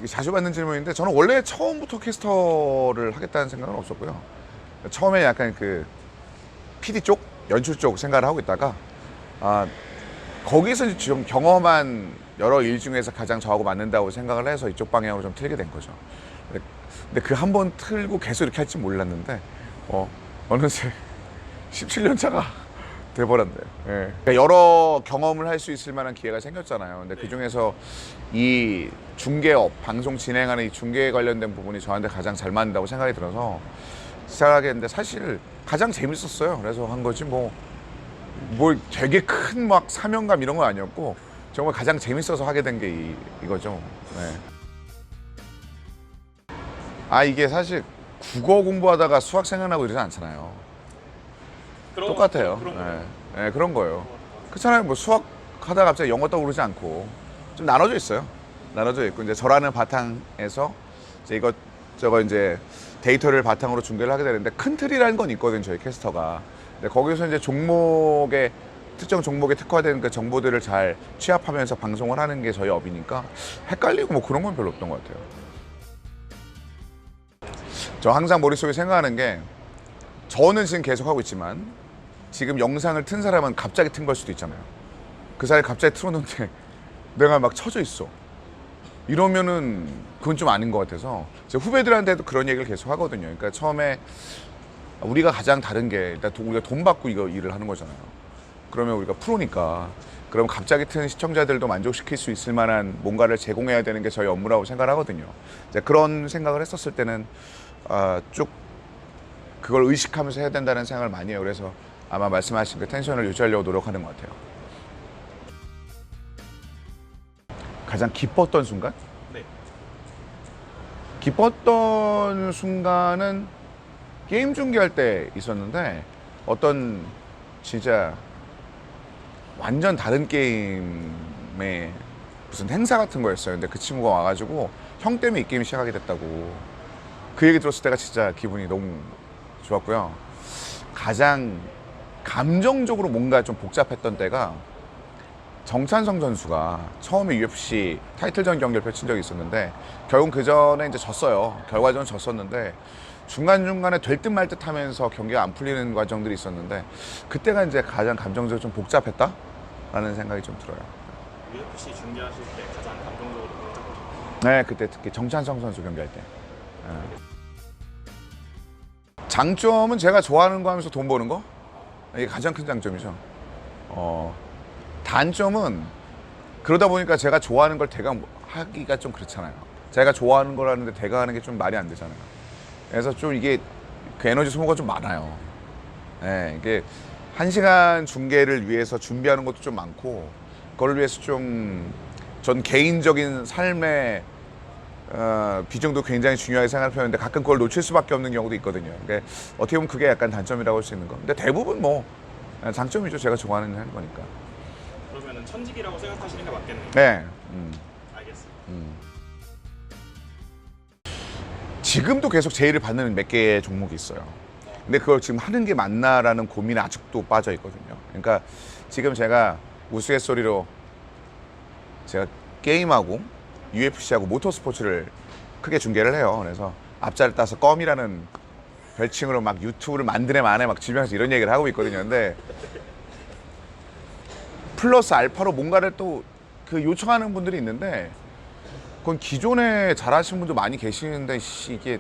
자주 받는 질문인데 저는 원래 처음부터 캐스터를 하겠다는 생각은 없었고요. 처음에 약간 그 PD 쪽, 연출 쪽 생각을 하고 있다가 거기서 좀 경험한 여러 일 중에서 가장 저하고 맞는다고 생각을 해서 이쪽 방향으로 좀 틀게 된 거죠. 근데 그 한 번 틀고 계속 이렇게 할지 몰랐는데 어느새 17년 차가 돼버렸네요. 예. 그러니까 여러 경험을 할 수 있을 만한 기회가 생겼잖아요. 근데 그 중에서 이 중개업, 방송 진행하는 이 중개에 관련된 부분이 저한테 가장 잘 맞는다고 생각이 들어서 시작하겠는데 사실 가장 재밌었어요. 그래서 한 거지 뭐 되게 큰 막 사명감 이런 건 아니었고 정말 가장 재밌어서 하게 된 게 이거죠. 네. 이게 사실 국어 공부하다가 수학 생각나고 이러지 않잖아요. 똑같아요. 네, 그런 거예요. 그렇잖아요. 뭐 수학 하다가 갑자기 영어 떠오르지 않고 좀 나눠져 있어요. 나눠져 있고 이제 저라는 바탕에서 이제 이것저것 이제 데이터를 바탕으로 중계를 하게 되는데 큰 틀이라는 건 있거든요. 저희 캐스터가. 근데 거기서 이제 특정 종목에 특화된 그 정보들을 잘 취합하면서 방송을 하는 게 저희 업이니까 헷갈리고 뭐 그런 건 별로 없던 것 같아요. 저 항상 머릿속에 생각하는 게 저는 지금 계속 하고 있지만 지금 영상을 튼 사람은 갑자기 튼 걸 수도 있잖아요. 그 사람이 갑자기 틀어놓는데 내가 막 쳐져 있어. 이러면은 그건 좀 아닌 것 같아서 제 후배들한테도 그런 얘기를 계속 하거든요. 그러니까 처음에 우리가 가장 다른 게 일단 우리가 돈 받고 이거 일을 하는 거잖아요. 그러면 우리가 프로니까 그럼 갑자기 튼 시청자들도 만족시킬 수 있을 만한 뭔가를 제공해야 되는 게 저희 업무라고 생각을 하거든요. 이제 그런 생각을 했었을 때는 쭉 그걸 의식하면서 해야 된다는 생각을 많이 해요. 그래서 아마 말씀하신 그 텐션을 유지하려고 노력하는 것 같아요. 가장 기뻤던 순간? 네. 기뻤던 순간은 게임 중계할 때 있었는데 어떤 진짜 완전 다른 게임의 무슨 행사 같은 거였어요. 근데 그 친구가 와가지고 형 때문에 이 게임 시작하게 됐다고 그 얘기 들었을 때가 진짜 기분이 너무 좋았고요. 가장 감정적으로 뭔가 좀 복잡했던 때가 정찬성 선수가 처음에 UFC 타이틀전 경기를 펼친 적이 있었는데 결국 그 전에 이제 졌어요. 결과적으로 졌었는데 중간중간에 될 듯 말 듯 하면서 경기가 안 풀리는 과정들이 있었는데 그때가 이제 가장 감정적으로 좀 복잡했다라는 생각이 좀 들어요. UFC 중계하실 때 가장 감정적으로 복잡하셨나요? 네, 그때 특히 정찬성 선수 경기할 때. 장점은 제가 좋아하는 거 하면서 돈 버는 거? 이게 가장 큰 장점이죠. 단점은 그러다 보니까 제가 좋아하는 걸 대강하기가 좀 그렇잖아요. 제가 좋아하는 걸 하는데 대강하는 게 좀 말이 안 되잖아요. 그래서 좀 이게 그 에너지 소모가 좀 많아요. 네, 이게 1시간 중계를 위해서 준비하는 것도 좀 많고 그걸 위해서 좀 전 개인적인 삶의 비중도 굉장히 중요하게 생각을 하는데 가끔 그걸 놓칠 수밖에 없는 경우도 있거든요. 그러니까 어떻게 보면 그게 약간 단점이라고 할 수 있는 거. 근데 대부분 뭐 장점이죠. 제가 좋아하는 거니까. 그러면은 천직이라고 생각하시는 게 맞겠네요. 네. 알겠습니다. 지금도 계속 제의를 받는 몇 개의 종목이 있어요. 근데 그걸 지금 하는 게 맞나라는 고민에 아직도 빠져 있거든요. 그러니까 지금 제가 우스갯소리로 제가 게임하고 UFC하고 모터스포츠를 크게 중계를 해요. 그래서 앞자를 따서 껌이라는 별칭으로 막 유튜브를 만드네 마네 막 주변에서 이런 얘기를 하고 있거든요. 근데 플러스 알파로 뭔가를 또 그 요청하는 분들이 있는데 그건 기존에 잘하신 분도 많이 계시는데 이게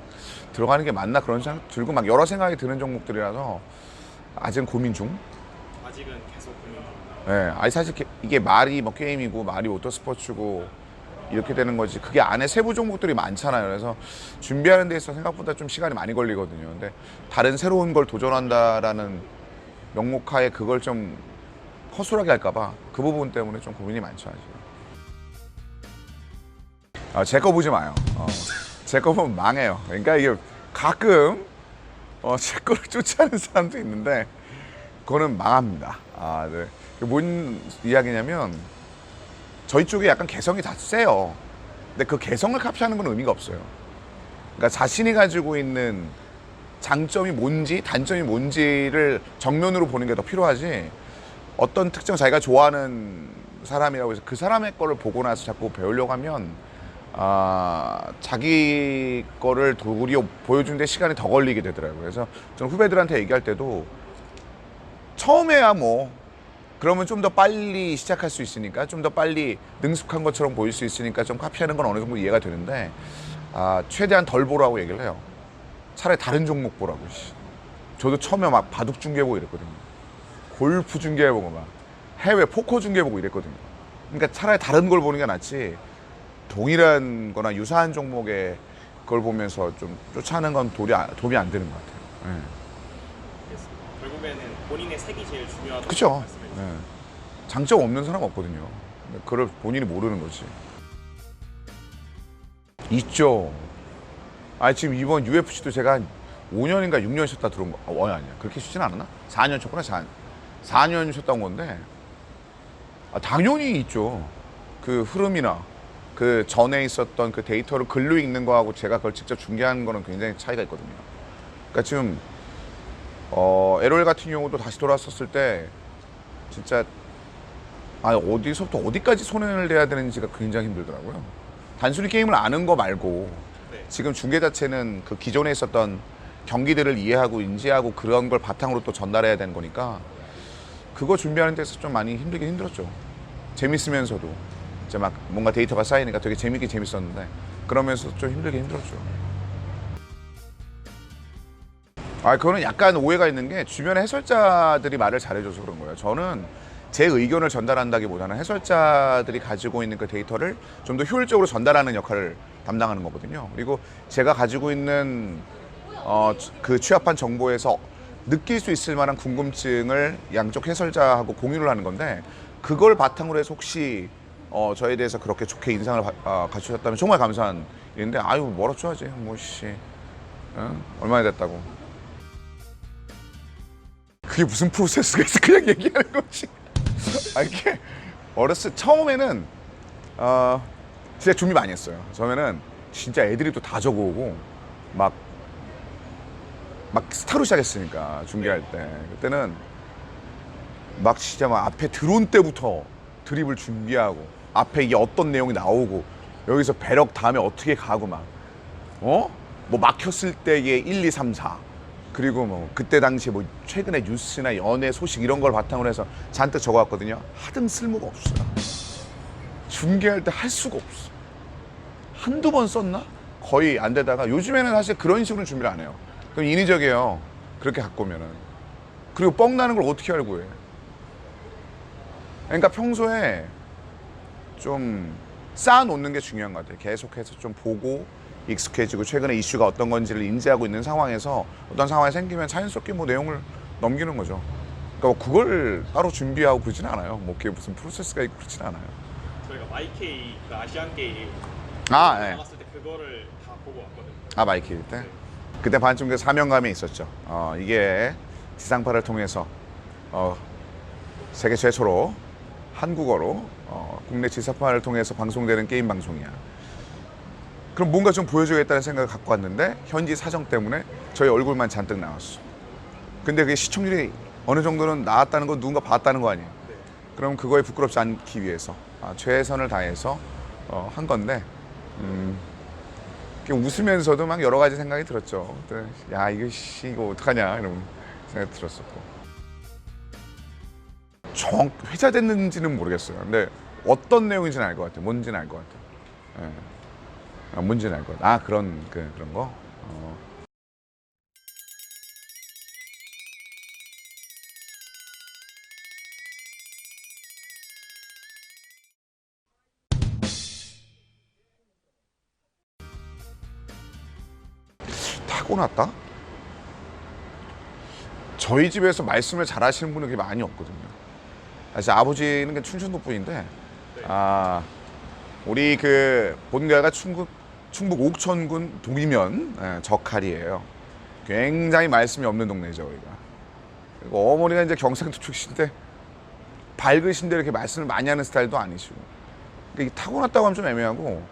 들어가는 게 맞나 그런 생각 들고 막 여러 생각이 드는 종목들이라서 아직은 고민 중. 아직은 계속 고민 중입니다. 네, 아니 사실 이게 말이 뭐 게임이고 말이 모터스포츠고 이렇게 되는 거지 그게 안에 세부 종목들이 많잖아요. 그래서 준비하는 데 있어서 생각보다 좀 시간이 많이 걸리거든요. 근데 다른 새로운 걸 도전한다라는 명목하에 그걸 좀 허술하게 할까 봐 그 부분 때문에 좀 고민이 많죠. 아직. 제 거 보지 마요. 제 거 보면 망해요. 그러니까 이게 가끔 제 거를 쫓아하는 사람도 있는데 그거는 망합니다. 네. 뭔 이야기냐면 저희 쪽에 약간 개성이 다 세요. 근데 그 개성을 카피하는 건 의미가 없어요. 그러니까 자신이 가지고 있는 장점이 뭔지 단점이 뭔지를 정면으로 보는 게 더 필요하지 어떤 특정 자기가 좋아하는 사람이라고 해서 그 사람의 거를 보고 나서 자꾸 배우려고 하면 자기 거를 도리어 보여주는데 시간이 더 걸리게 되더라고요. 그래서 저는 후배들한테 얘기할 때도 처음에야 뭐 그러면 좀 더 빨리 시작할 수 있으니까 좀 더 빨리 능숙한 것처럼 보일 수 있으니까 좀 카피하는 건 어느 정도 이해가 되는데 최대한 덜 보라고 얘기를 해요. 차라리 다른 종목 보라고. 저도 처음에 막 바둑 중계보고 이랬거든요. 골프 중계보고 막 해외 포커 중계보고 이랬거든요. 그러니까 차라리 다른 걸 보는 게 낫지 동일한 거나 유사한 종목의 걸 보면서 좀 쫓아하는 건 도움이 안 되는 것 같아요. 네. 결국에는 본인의 색이 제일 중요하다고 그쵸. 말씀해 주세요. 네. 장점 없는 사람 없거든요. 그걸 본인이 모르는 거지. 있죠. 지금 이번 UFC도 제가 한 5년인가 6년 쉬었다 들어온 거. 아니야. 그렇게 쉬진 않았나? 4년 쉬었구나. 4년 쉬었다 온 건데. 당연히 있죠. 그 흐름이나 그 전에 있었던 그 데이터를 글로 읽는 거하고 제가 그걸 직접 중계하는 거는 굉장히 차이가 있거든요. 그러니까 지금 LOL 같은 경우도 다시 돌아왔었을 때 진짜 어디서부터 어디까지 손을 대야 되는지가 굉장히 힘들더라고요. 단순히 게임을 아는 거 말고 네. 지금 중계 자체는 그 기존에 있었던 경기들을 이해하고 인지하고 그런 걸 바탕으로 또 전달해야 되는 거니까 그거 준비하는 데서 좀 많이 힘들었죠. 재밌으면서도 이제 막 뭔가 데이터가 쌓이니까 되게 재밌었는데 그러면서 좀 힘들었죠. 그거는 약간 오해가 있는 게 주변에 해설자들이 말을 잘해줘서 그런 거예요. 저는 제 의견을 전달한다기보다는 해설자들이 가지고 있는 그 데이터를 좀 더 효율적으로 전달하는 역할을 담당하는 거거든요. 그리고 제가 가지고 있는 그 취합한 정보에서 느낄 수 있을 만한 궁금증을 양쪽 해설자하고 공유를 하는 건데 그걸 바탕으로 해서 혹시 저에 대해서 그렇게 좋게 인상을 갖추셨다면 정말 감사한 일인데 뭐라 쳐야지 얼마나 됐다고 그게 무슨 프로세스가 있어 그냥 얘기하는 거지. 이게 처음에는 진짜 준비 많이 했어요. 처음에는 진짜 애들이 또 다 적어오고 막 스타로 시작했으니까 중계할 때 그때는 막 진짜 막 앞에 들어온 때부터 드립을 준비하고 앞에 이게 어떤 내용이 나오고 여기서 배럭 다음에 어떻게 가고 뭐 막혔을 때의 1, 2, 3, 4 그리고 뭐 그때 당시에 뭐 최근에 뉴스나 연예 소식 이런 걸 바탕으로 해서 잔뜩 적어왔거든요. 하등 쓸모가 없어요. 중계할 때 할 수가 없어. 한두 번 썼나? 거의 안 되다가 요즘에는 사실 그런 식으로 준비를 안 해요. 그럼 인위적이에요. 그렇게 갖고 오면은. 그리고 뻥 나는 걸 어떻게 알고 해. 그러니까 평소에 좀 쌓아놓는 게 중요한 것 같아요. 계속해서 좀 보고 익숙해지고 최근에 이슈가 어떤 건지를 인지하고 있는 상황에서 어떤 상황이 생기면 자연스럽게 뭐 내용을 넘기는 거죠. 그러니까 그걸 따로 준비하고 그러진 않아요. 뭐 그게 무슨 프로세스가 있고 그러진 않아요. 저희가 YK, 그 아시안 게임 네. 나갔을 때 그거를 다 보고 왔거든요. 마이키일 때? 그때 반쯤 그 사명감이 있었죠. 이게 지상파를 통해서 세계 최초로 한국어로 국내 지상파를 통해서 방송되는 게임 방송이야. 그럼 뭔가 좀 보여줘야겠다는 생각을 갖고 왔는데 현지 사정 때문에 저희 얼굴만 잔뜩 나왔어. 근데 그게 시청률이 어느 정도는 나왔다는 건 누군가 봤다는 거 아니에요. 네. 그럼 그거에 부끄럽지 않기 위해서 최선을 다해서 한 건데 웃으면서도 막 여러 가지 생각이 들었죠. 이거 어떡하냐 이런 생각이 들었었고. 회자됐는지는 모르겠어요. 근데 어떤 내용인지는 알 것 같아요. 뭔지는 알 것 같아요. 뭔지는 알 것 같아요. 그런 거? 타고났다? 저희 집에서 말씀을 잘 하시는 분은 그렇게 많이 없거든요. 사실 아버지는 충청도 분인데, 우리 그 본가가 충북 옥천군 동이면 적할이에요. 굉장히 말씀이 없는 동네죠, 우리가. 그리고 어머니가 이제 경상도 출신인데 밝으신데 이렇게 말씀을 많이 하는 스타일도 아니시고. 그러니까 타고났다고 하면 좀 애매하고,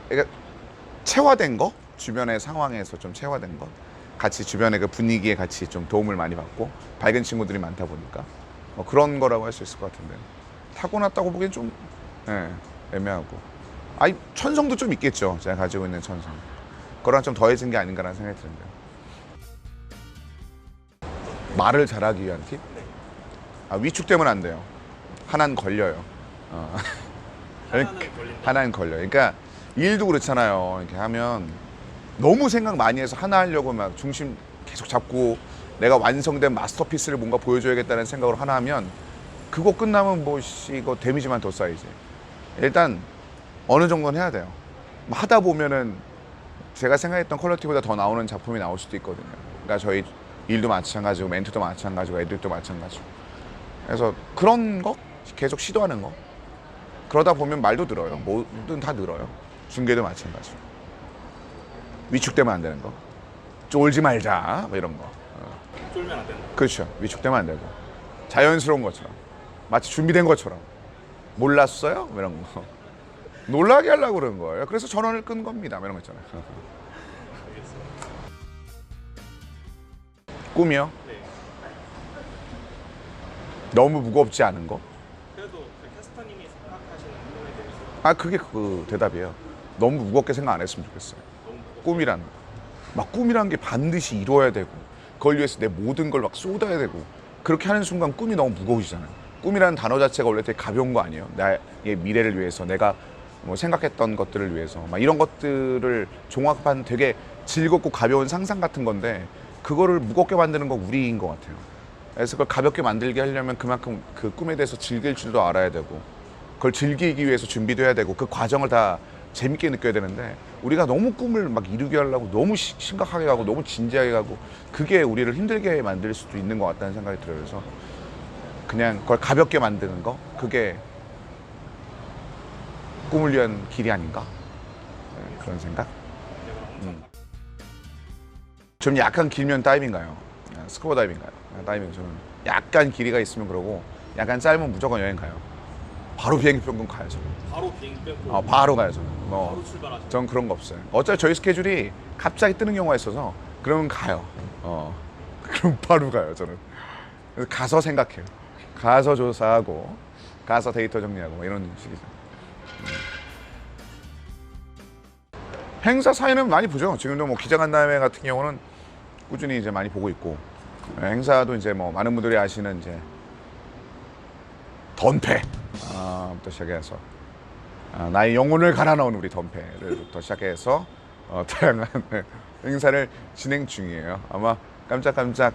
그러니까 체화된 거? 주변의 상황에서 좀 체화된 것, 같이 주변의 그 분위기에 같이 좀 도움을 많이 받고 밝은 친구들이 많다 보니까 그런 거라고 할 수 있을 것 같은데 타고났다고 보기엔 좀 애매하고 아니 천성도 좀 있겠죠. 제가 가지고 있는 천성. 그거랑 좀 더해진 게 아닌가라는 생각이 드는데요. 말을 잘하기 위한 팁? 위축되면 안 돼요. 하나는 걸려요. 하나는 걸린다. 하나는 걸려요. 그러니까 일도 그렇잖아요. 이렇게 하면 너무 생각 많이 해서 하나 하려고 막 중심 계속 잡고 내가 완성된 마스터피스를 뭔가 보여줘야겠다는 생각으로 하나 하면 그거 끝나면 뭐 이거 데미지만 더 쌓이지. 일단 어느 정도는 해야 돼요. 하다 보면은 제가 생각했던 퀄리티보다 더 나오는 작품이 나올 수도 있거든요. 그러니까 저희 일도 마찬가지고 멘트도 마찬가지고 애들도 마찬가지고. 그래서 그런 거 계속 시도하는 거. 그러다 보면 말도 늘어요. 뭐든 다 늘어요. 중계도 마찬가지고. 위축되면 안 되는 거. 쫄지 말자 뭐 이런 거. 쫄면 안 된다. 그렇죠. 위축되면 안 되고 자연스러운 것처럼 마치 준비된 것처럼 몰랐어요? 뭐 이런 거 놀라게 하려고 그러는 거예요. 그래서 전원을 끈 겁니다. 뭐 이런 거 있잖아요. 꿈이요? 네. 너무 무겁지 않은 거? 그래도 그 캐스터님이 생각하시는 꿈에 대해서 그게 그 대답이에요. 너무 무겁게 생각 안 했으면 좋겠어요. 너무 무겁고 꿈이란 거. 막 꿈이란 게 반드시 이루어야 되고 그걸 위해서 내 모든 걸 막 쏟아야 되고 그렇게 하는 순간 꿈이 너무 무거워지잖아요. 꿈이라는 단어 자체가 원래 되게 가벼운 거 아니에요? 나의 미래를 위해서 내가 뭐 생각했던 것들을 위해서 막 이런 것들을 종합한 되게 즐겁고 가벼운 상상 같은 건데 그거를 무겁게 만드는 건 우리인 것 같아요. 그래서 그걸 가볍게 만들게 하려면 그만큼 그 꿈에 대해서 즐길 줄도 알아야 되고 그걸 즐기기 위해서 준비도 해야 되고 그 과정을 다 재밌게 느껴야 되는데 우리가 너무 꿈을 막 이루게 하려고 너무 심각하게 가고 너무 진지하게 가고 그게 우리를 힘들게 만들 수도 있는 것 같다는 생각이 들어요. 그래서 그냥 그걸 가볍게 만드는 거 그게 꿈을 위한 길이 아닌가 그런 생각. 좀 약간 길면 다이빙가요. 스쿠버 다이빙가요. 다이빙 저는 약간 길이가 있으면 그러고 약간 짧으면 무조건 여행 가요. 바로 비행기 표금 가야죠. 바로 비행 빼고 바로 가야죠. 바로 출발하죠. 전 그런 거 없어요. 어차피 저희 스케줄이 갑자기 뜨는 경우가 있어서 그러면 가요. 그럼 바로 가요 저는. 그래서 가서 생각해요. 가서 조사하고 가서 데이터 정리하고 뭐 이런 식이죠. 행사 사회는 많이 보죠. 지금도 뭐 기자간담회 같은 경우는 꾸준히 이제 많이 보고 있고 행사도 이제 뭐 많은 분들이 아시는 이제 던패 부터 시작해서 나의 영혼을 갈아 넣은 우리 던패를부터 시작해서 다양한 행사를 진행 중이에요. 아마 깜짝깜짝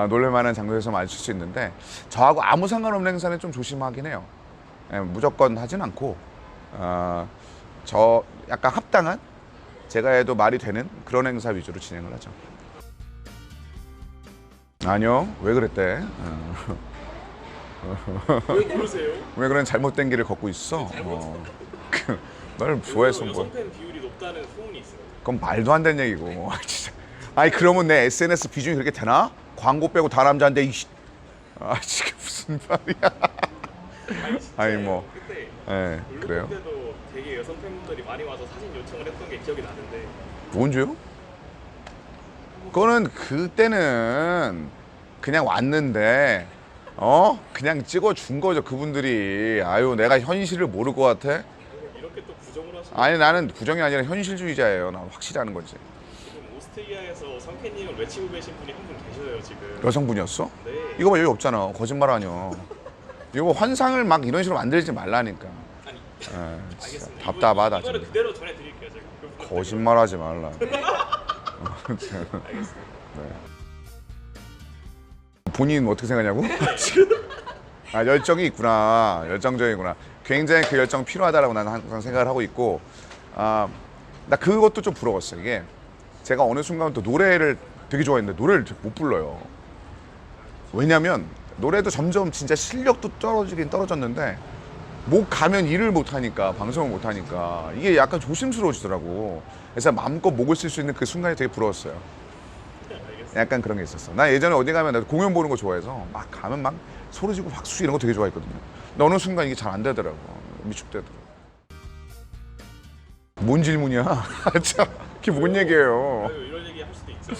놀랄만한 장소에서 마주칠 수 있는데 저하고 아무 상관없는 행사는 좀 조심하긴 해요. 무조건 하진 않고 저 약간 합당한 제가 해도 말이 되는 그런 행사 위주로 진행을 하죠. 아니요, 왜 그랬대? 왜 그러세요? 왜 그런 잘못된 길을 걷고 있어? 널 좋아해서 뭐? 여성 팬 비율이 높다는 소문이 있어요. 그건 말도 안 되는 얘기고. 진짜. 아니 그러면 내 SNS 비중이 그렇게 되나? 광고 빼고 다 남자인데 이씨. 지금 무슨 말이야? 아니 뭐. 그때 그래요? 때도 되게 여성 팬분들이 많이 와서 사진 요청을 했던 게 기억이 나는데 뭔지요? 그거는 그때는 그냥 왔는데 그냥 찍어준 거죠. 그분들이 아유 내가 현실을 모를 것 같아? 이렇게 또 부정을 하시는 아니 나는 부정이 아니라 현실주의자예요. 난 확실히 아는 거지. 지금 오스트리아에서 성캐님을 외치고 계신 분이 한 분 계셔요 지금. 여성분이었어? 네. 이거 봐 여기 없잖아. 거짓말 아니야. 이거 뭐 환상을 막 이런 식으로 만들지 말라니까. 아니 진짜 알겠습니다. 답답하다. 이거를 진짜. 그대로 전해드릴게요 제가. 거짓말하지 말라. 알겠습니다. 본인 어떻게 생각하냐고? 열정이 있구나. 열정적이구나. 굉장히 그 열정 필요하다라고 나는 항상 생각을 하고 있고 나 그것도 좀 부러웠어요. 이게 제가 어느 순간부터 노래를 되게 좋아했는데 노래를 못 불러요. 왜냐면 노래도 점점 진짜 실력도 떨어지긴 떨어졌는데 못 가면 일을 못 하니까 방송을 못 하니까 이게 약간 조심스러워지더라고. 그래서 마음껏 목을 쓸 수 있는 그 순간이 되게 부러웠어요. 약간 그런 게 있었어. 나 예전에 어디 가면 나도 공연 보는 거 좋아해서 막 가면 막 소리 지르고 박수 이런 거 되게 좋아했거든요. 근데 어느 순간 이게 잘 안 되더라고. 위축되더라고. 뭔 질문이야? 참, 그게 뭔 얘기예요? 아유, 이런 얘기 할 수도 있죠.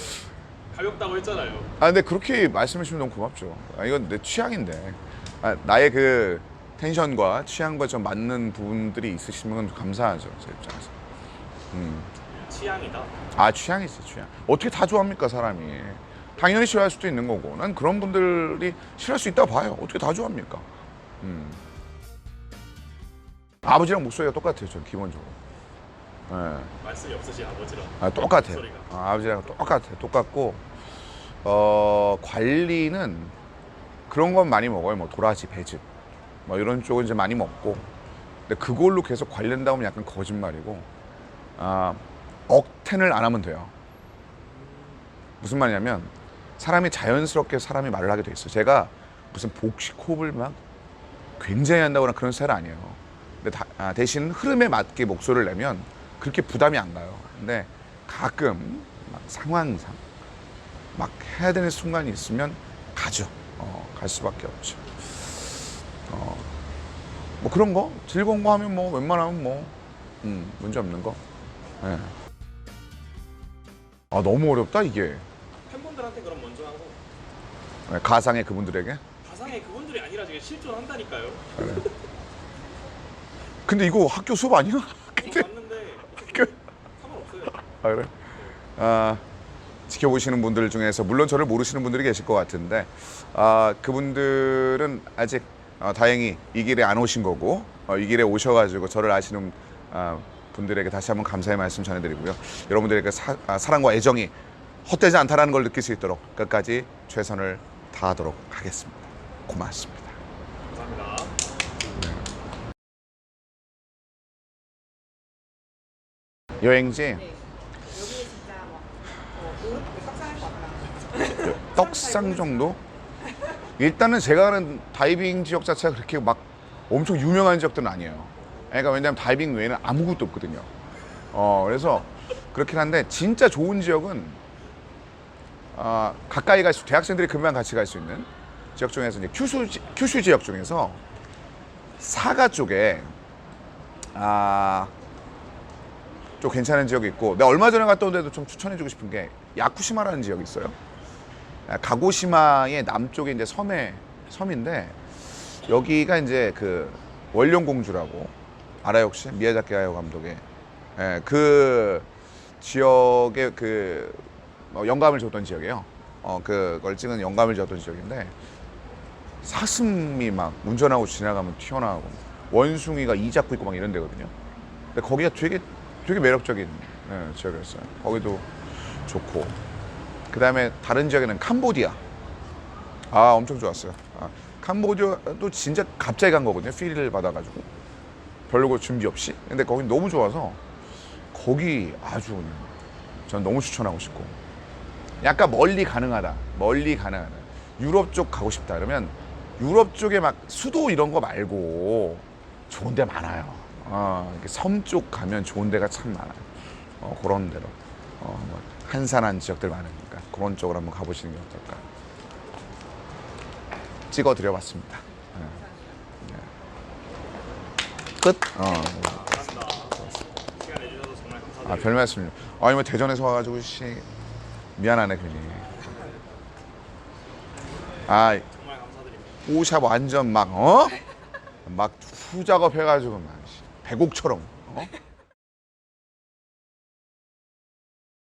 가볍다고 했잖아요. 근데 그렇게 말씀해 주시면 너무 고맙죠. 이건 내 취향인데. 나의 그 텐션과 취향과 좀 맞는 부분들이 있으시면 감사하죠, 제 입장에서. 취향이다. 아, 취향이지, 취향. 어떻게 다 좋아합니까, 사람이. 당연히 싫어할 수도 있는 거고. 난 그런 분들이 싫어할 수 있다고 봐요. 어떻게 다 좋아합니까? 아버지랑 목소리가 똑같아요, 전 기본적으로. 예. 말씀이 없으신 아버지랑. 아, 똑같아요. 목소리가. 아버지랑 똑같아요. 똑같고, 관리는 그런 건 많이 먹어요. 뭐 도라지, 배즙. 뭐 이런 쪽은 이제 많이 먹고. 근데 그걸로 계속 관리한다고 하면 약간 거짓말이고, 억텐을 안 하면 돼요. 무슨 말이냐면, 사람이 자연스럽게 사람이 말을 하게 돼 있어요. 제가 무슨 복식 호흡을 막 굉장히 한다거나 그런 스타일 아니에요. 근데 대신 흐름에 맞게 목소리를 내면 그렇게 부담이 안 가요. 근데 가끔 막 상황상 막 해야 되는 순간이 있으면 가죠. 갈 수밖에 없죠. 뭐 그런 거 즐거운 거 하면 뭐 웬만하면 뭐 문제 없는 거. 네. 아, 너무 어렵다 이게. 팬분들한테 그럼 먼저 하고 네, 가상의 그분들에게. 가상의 그분들이 아니라 지금 실존한다니까요. 근데 이거 학교 수업 아니야? 근데 맞는데 상관없어요. 아, 그래? 지켜보시는 분들 중에서 물론 저를 모르시는 분들이 계실 것 같은데 그분들은 아직 다행히 이 길에 안 오신 거고 이 길에 오셔가지고 저를 아시는 분들에게 다시 한번 감사의 말씀 전해드리고요. 여러분들에게 사랑과 애정이 헛되지 않다는 걸 느낄 수 있도록 끝까지 최선을 다하도록 하겠습니다. 고맙습니다. 감사합니다. 여행지 네. 여기 진짜 떡상할 것 같아요. 떡상 정도? 일단은 제가 가는 다이빙 지역 자체가 그렇게 막 엄청 유명한 지역들은 아니에요. 그러니까 왜냐면 다이빙 외에는 아무것도 없거든요. 그래서 그렇긴 한데 진짜 좋은 지역은 가까이 갈 수, 대학생들이 금방 같이 갈 수 있는 지역 중에서 이제 큐슈 지역 중에서 사가 쪽에 좀 괜찮은 지역이 있고, 내가 얼마 전에 갔다 온 데도 좀 추천해주고 싶은 게 야쿠시마라는 지역이 있어요. 가고시마의 남쪽에 이제 섬인데 여기가 이제 그 원룡공주라고 알아요 혹시? 미야자키 하야오 감독의 그 지역에 그 영감을 줬던 지역이에요. 그걸 찍은 영감을 줬던 지역인데 사슴이 막 운전하고 지나가면 튀어나오고 원숭이가 이 잡고 있고 막 이런 데거든요. 근데 거기가 되게 매력적인 지역이었어요. 거기도 좋고 그 다음에 다른 지역에는 캄보디아. 엄청 좋았어요. 캄보디아도 진짜 갑자기 간 거거든요. 필을 받아가지고 별거 준비 없이. 근데 거기 너무 좋아서 거기 아주 그냥 전 너무 추천하고 싶고, 약간 멀리 가능하다. 유럽 쪽 가고 싶다 그러면 유럽 쪽에 막 수도 이런 거 말고 좋은 데 많아요. 이렇게 섬 쪽 가면 좋은 데가 참 많아요. 그런 데로 뭐 한산한 지역들 많으니까 그런 쪽으로 한번 가보시는 게 어떨까. 찍어드려봤습니다. 끝. 감사합니다. 시간 내주셔서 정말 감사드립니다. 별 말씀요. 아니 뭐 대전에서 와가지고 미안하네 괜히. 정말 감사드립니다. 오샵 완전 막 후작업 해가지고 막 백옥처럼